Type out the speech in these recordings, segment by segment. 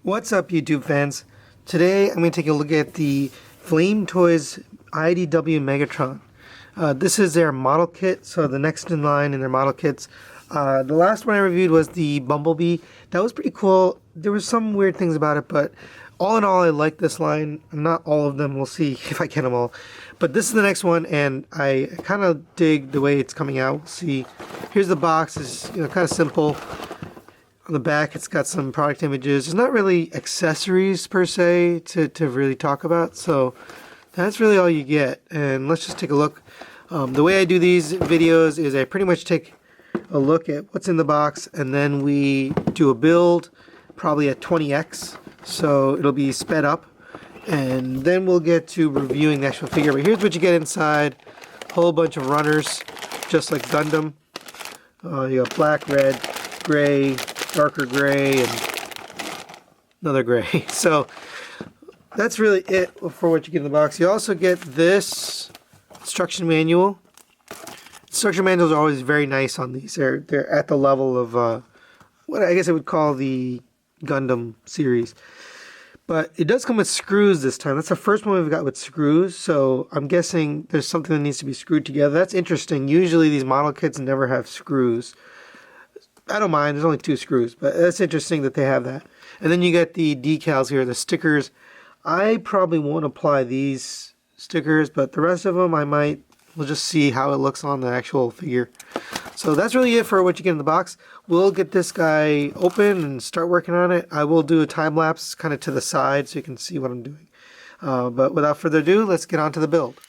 What's up, YouTube fans? Today I'm going to take a look at the Flame Toys IDW Megatron. This is their model kit, so the next in line in their model kits. The last one I reviewed was the Bumblebee. That was pretty cool. There was some weird things about it, but all in all, I like this line. Not all of them. We'll see if I get them all. But this is the next one, and I kind of dig the way it's coming out. We'll see. Here's the box. It's kind of simple. On the back, it's got some product images. There's not really accessories per se to really talk about, so that's really all you get. And let's just take a look. The way I do these videos is I pretty much take a look at what's in the box, and then we do a build, probably at 20x, so it'll be sped up, and then we'll get to reviewing the actual figure. But here's what you get inside: a whole bunch of runners, just like Gundam. You got black, red, gray, darker gray, and another gray. So that's really it for what you get in the box. You also get this instruction manual. Instruction manuals are always very nice on these. They're at the level of what I guess I would call the Gundam series. But it does come with screws this time. That's the first one we've got with screws, so I'm guessing there's something that needs to be screwed together. That's interesting. Usually these model kits never have screws. I don't mind, there's only 2 screws, but that's interesting that they have that. And then you get the decals here, the stickers. I probably won't apply these stickers, but the rest of them we'll just see how it looks on the actual figure. So that's really it for what you get in the box. We'll get this guy open and start working on it. I will do a time lapse kind of to the side so you can see what I'm doing. But without further ado, let's get on to the build.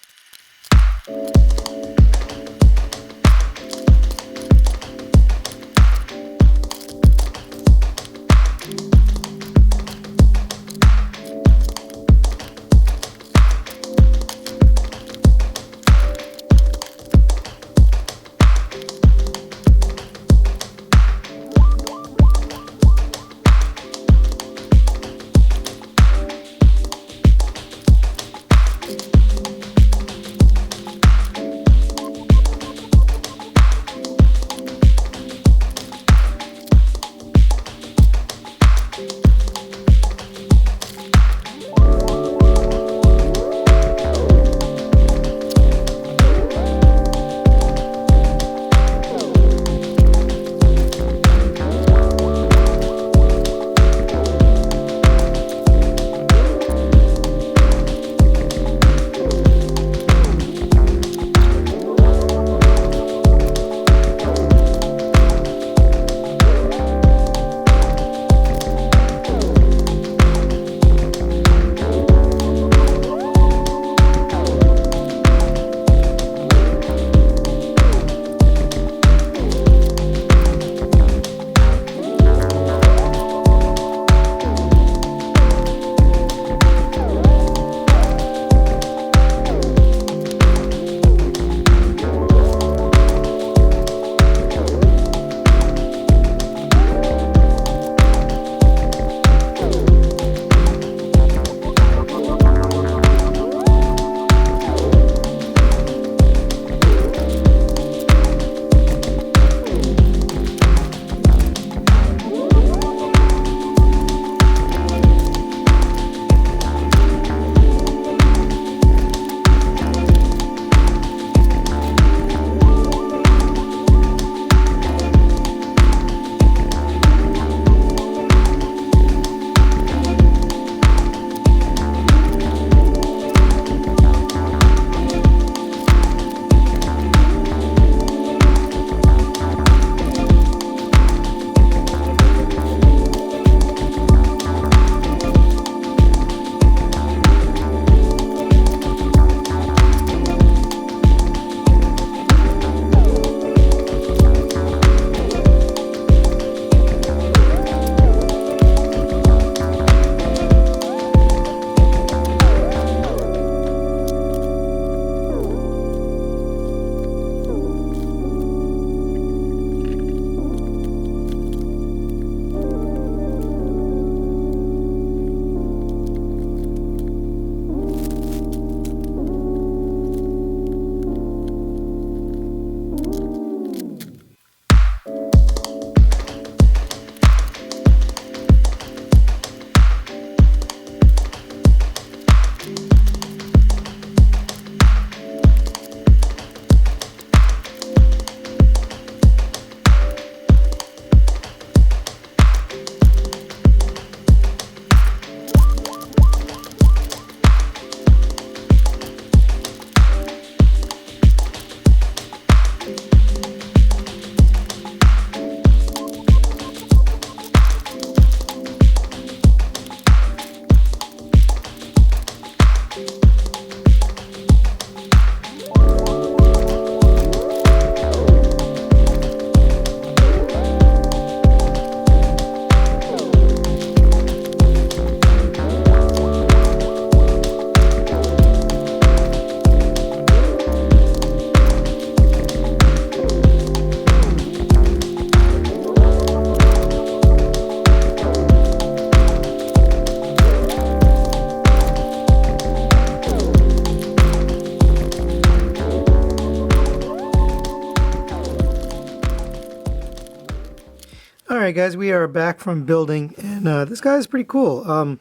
Alright guys, we are back from building, and this guy is pretty cool.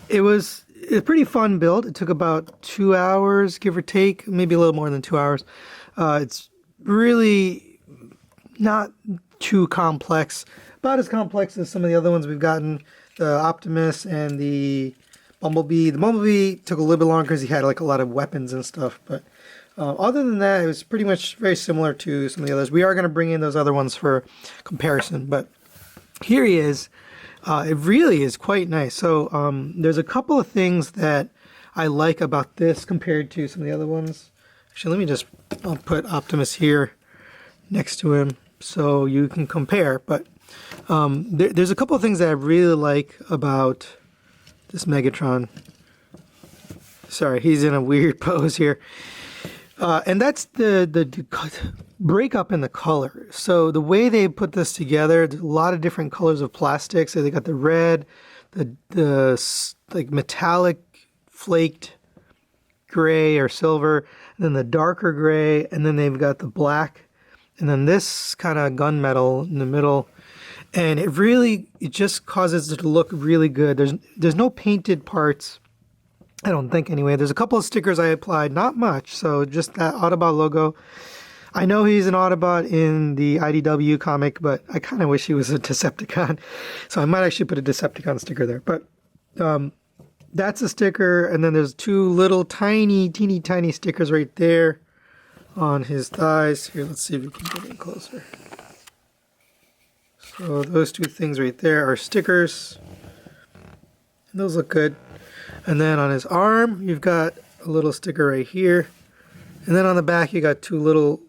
It was a pretty fun build. It took about 2 hours, give or take, maybe a little more than 2 hours. It's really not too complex, about as complex as some of the other ones we've gotten, the Optimus and the Bumblebee. The Bumblebee took a little bit longer because he had like a lot of weapons and stuff, but other than that, it was pretty much very similar to some of the others. We are going to bring in those other ones for comparison, but here he is. It really is quite nice. So there's a couple of things that I like about this compared to some of the other ones. Actually, let me just I'll put Optimus here next to him so you can compare. But there's a couple of things that I really like about this Megatron. Sorry, he's in a weird pose here. And that's the breakup in the color. So the way they put this together, there's a lot of different colors of plastic. So they got the red, the like metallic flaked gray or silver, and then the darker gray, and then they've got the black, and then this kind of gunmetal in the middle. And it just causes it to look really good. There's no painted parts, I don't think anyway. There's a couple of stickers I applied, not much, so just that Autobot logo. I know he's an Autobot in the IDW comic, but I kind of wish he was a Decepticon. So I might actually put a Decepticon sticker there. But that's a sticker, and then there's two little teeny tiny stickers right there on his thighs. Here, let's see if we can get in closer. So those two things right there are stickers. And those look good. And then on his arm, you've got a little sticker right here. And then on the back, you got two little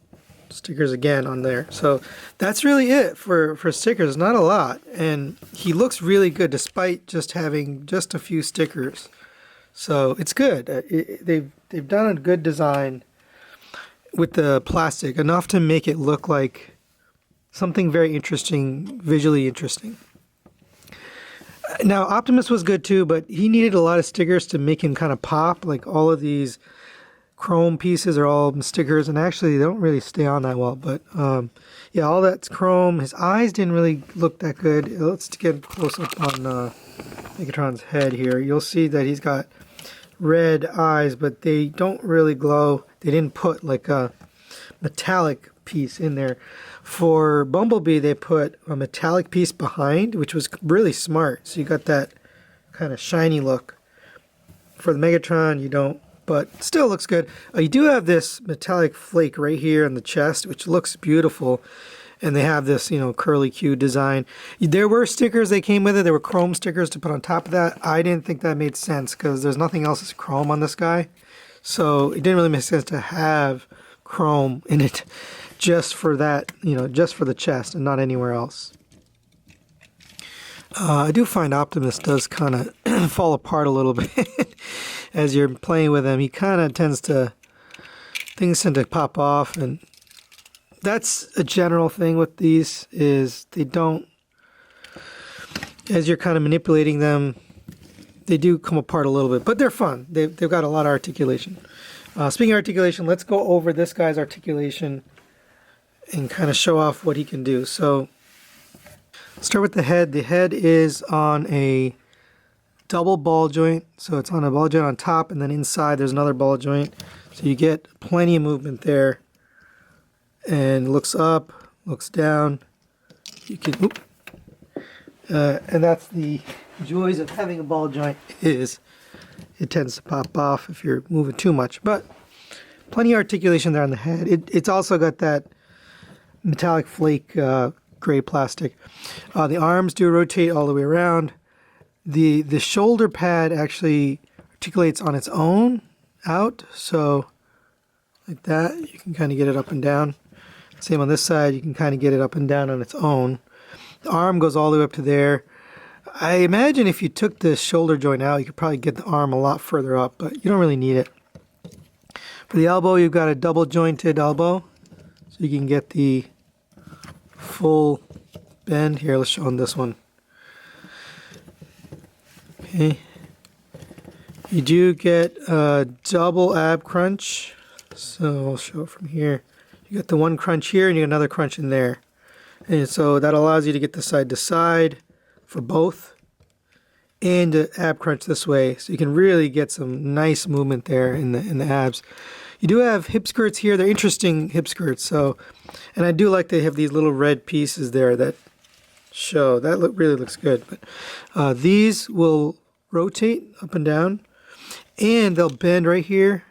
stickers again on there. So that's really it for stickers. Not a lot. And he looks really good despite just having just a few stickers. So it's good. They've done a good design with the plastic, enough to make it look like something very interesting, visually interesting. Now, Optimus was good too, but he needed a lot of stickers to make him kind of pop. Like all of these chrome pieces are all stickers, and actually they don't really stay on that well. But yeah, all that's chrome. His eyes didn't really look that good. Let's get close up on Megatron's head here. You'll see that he's got red eyes, but they don't really glow. They didn't put like a metallic piece in there. For Bumblebee, they put a metallic piece behind, which was really smart. So you got that kind of shiny look. For the Megatron, you don't, but still looks good. You do have this metallic flake right here in the chest, which looks beautiful. And they have this, curly Q design. There were stickers that came with it. There were chrome stickers to put on top of that. I didn't think that made sense because there's nothing else that's chrome on this guy. So it didn't really make sense to have chrome in it just for that, just for the chest and not anywhere else. I do find Optimus does kind of fall apart a little bit as you're playing with him. He kind of things tend to pop off, and that's a general thing with these, is they don't, as you're kind of manipulating them, they do come apart a little bit, but they're fun. They've got a lot of articulation. Speaking of articulation, let's go over this guy's articulation and kind of show off what he can do. So start with the head. The head is on a double ball joint. So it's on a ball joint on top, and then inside there's another ball joint. So you get plenty of movement there. And looks up, looks down. You can, and that's the joys of having a ball joint, is it tends to pop off if you're moving too much. But plenty of articulation there on the head. It's also got that metallic flake gray plastic. The arms do rotate all the way around. The shoulder pad actually articulates on its own out, so like that you can kind of get it up and down. Same on this side, you can kind of get it up and down on its own. The arm goes all the way up to there. I imagine if you took the shoulder joint out, you could probably get the arm a lot further up, but you don't really need it. For the elbow, you've got a double jointed elbow, so you can get the full bend. Here, let's show on this one. Okay. You do get a double ab crunch, so I'll show it from here. You got the one crunch here, and you got another crunch in there. And so that allows you to get the side to side for both, and to ab crunch this way, so you can really get some nice movement there in the abs. You do have hip skirts here. They're interesting hip skirts. So, and I do like they have these little red pieces there that show. That really looks good. But these will rotate up and down, and they'll bend right here.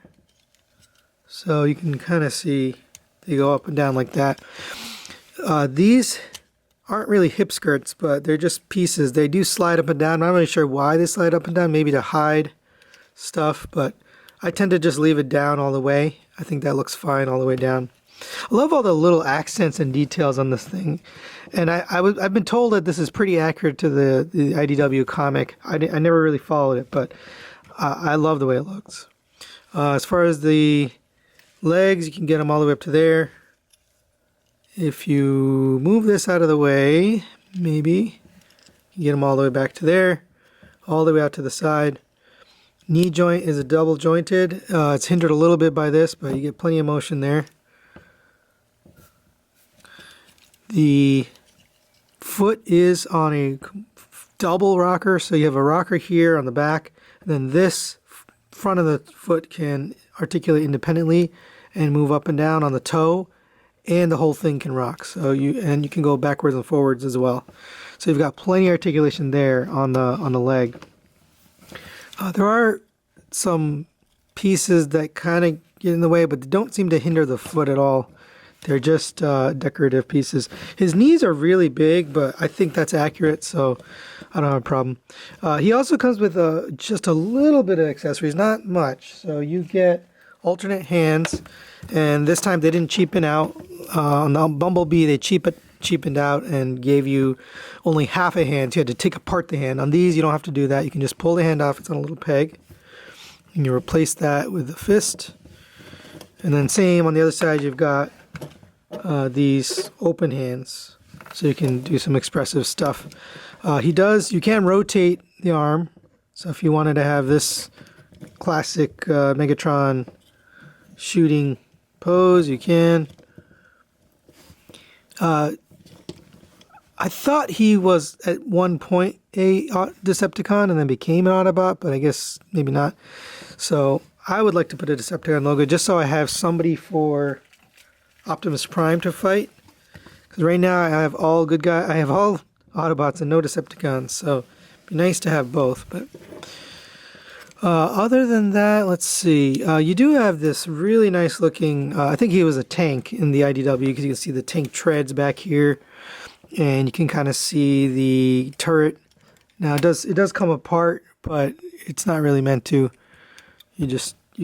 So you can kind of see they go up and down like that. These aren't really hip skirts, but they're just pieces. They do slide up and down. I'm not really sure why they slide up and down, maybe to hide stuff, but I tend to just leave it down all the way. I think that looks fine all the way down. I love all the little accents and details on this thing. And I've been told that this is pretty accurate to the IDW comic. I never really followed it, but I love the way it looks. As far as the legs, you can get them all the way up to there. If you move this out of the way, maybe, you can get them all the way back to there, all the way out to the side. Knee joint is a double jointed. It's hindered a little bit by this, but you get plenty of motion there. The foot is on a double rocker, so you have a rocker here on the back, and then this front of the foot can articulate independently and move up and down on the toe, and the whole thing can rock. So you can go backwards and forwards as well. So you've got plenty of articulation there on the leg. There are some pieces that kind of get in the way, but they don't seem to hinder the foot at all. They're just decorative pieces. His knees are really big, but I think that's accurate, so I don't have a problem. He also comes with just a little bit of accessories, not much. So you get alternate hands, and this time they didn't cheapen out. On the Bumblebee, they cheapened out and gave you only half a hand. So you had to take apart the hand. On these, you don't have to do that. You can just pull the hand off. It's on a little peg. And you replace that with the fist. And then same on the other side, you've got these open hands. So you can do some expressive stuff. You can rotate the arm. So if you wanted to have this classic Megatron shooting pose, you can. I thought he was at one point a Decepticon and then became an Autobot, but I guess maybe not. So I would like to put a Decepticon logo just so I have somebody for Optimus Prime to fight. Because right now I have all good guys, I have all Autobots and no Decepticons, so it'd be nice to have both. But other than that, let's see. You do have this really nice looking, I think he was a tank in the IDW, because you can see the tank treads back here. And you can kind of see the turret. Now it does come apart, but it's not really meant to. You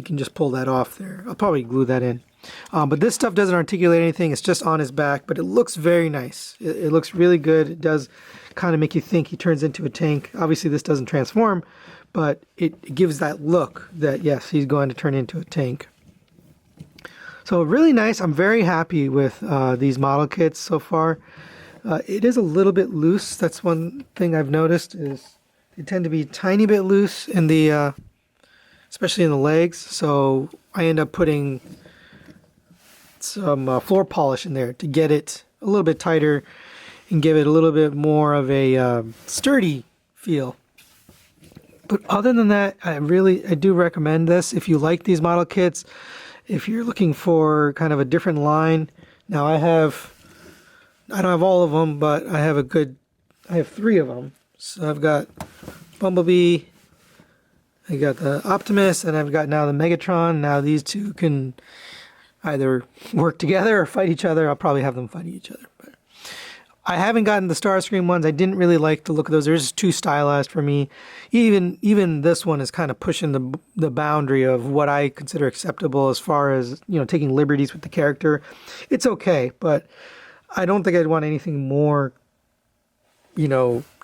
can just pull that off there. I'll probably glue that in. But this stuff doesn't articulate anything. It's just on his back, but it looks very nice. It looks really good. It does kind of make you think he turns into a tank. Obviously this doesn't transform, but it gives that look that yes, he's going to turn into a tank. So really nice. I'm very happy with these model kits so far. It is a little bit loose. That's one thing I've noticed is they tend to be a tiny bit loose in the, especially in the legs. So I end up putting some floor polish in there to get it a little bit tighter and give it a little bit more of a sturdy feel. But other than that, I do recommend this if you like these model kits. If you're looking for kind of a different line. Now I don't have all of them, but I have 3 of them. So I've got Bumblebee, I got the Optimus, and I've got now the Megatron. Now these two can either work together or fight each other. I'll probably have them fight each other. But I haven't gotten the Starscream ones. I didn't really like the look of those. They're just too stylized for me. Even this one is kind of pushing the boundary of what I consider acceptable as far as, taking liberties with the character. It's okay, but I don't think I'd want anything more,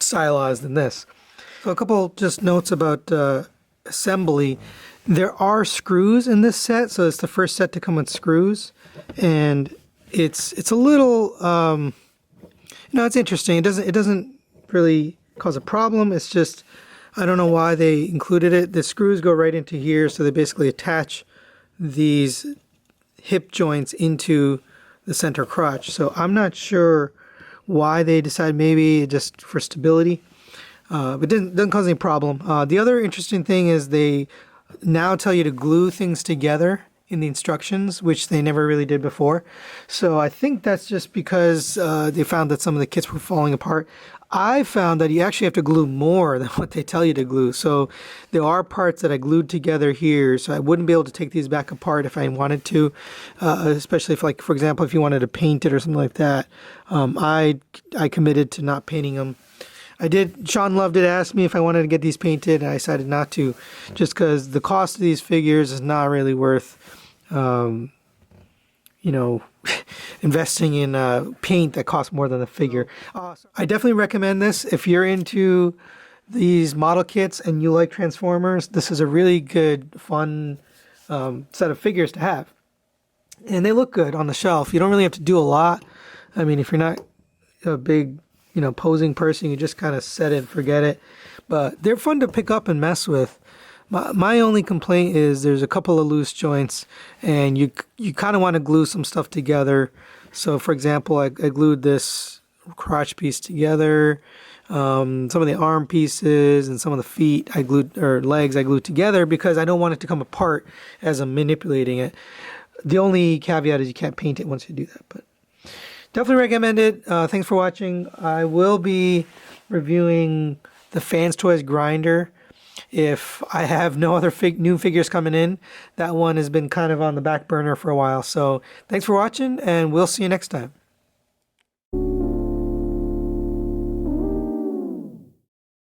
stylized than this. So a couple just notes about assembly. There are screws in this set, so it's the first set to come with screws, and it's a little, it's interesting. It doesn't really cause a problem. It's just I don't know why they included it. The screws go right into here, so they basically attach these hip joints into the center crotch. So I'm not sure why they decided maybe just for stability. But doesn't cause any problem. The other interesting thing is they now tell you to glue things together in the instructions, which they never really did before. So I think that's just because they found that some of the kits were falling apart. I found that you actually have to glue more than what they tell you to glue. So there are parts that I glued together here, so I wouldn't be able to take these back apart if I wanted to, especially if, like, for example, if you wanted to paint it or something like that. I committed to not painting them. Sean Love did ask me if I wanted to get these painted, and I decided not to, just because the cost of these figures is not really worth, investing in paint that costs more than the figure. I definitely recommend this. If you're into these model kits and you like Transformers, this is a really good, fun set of figures to have. And they look good on the shelf. You don't really have to do a lot. I mean, if you're not a big posing person, you just kind of set it and forget it. But they're fun to pick up and mess with. My only complaint is there's a couple of loose joints, and you kind of want to glue some stuff together. So, for example, I glued this crotch piece together. Some of the arm pieces and some of the feet legs I glued together because I don't want it to come apart as I'm manipulating it. The only caveat is you can't paint it once you do that, but definitely recommend it. Thanks for watching. I will be reviewing the Fans Toys Grinder if I have no other new figures coming in. That one has been kind of on the back burner for a while. So thanks for watching, and we'll see you next time.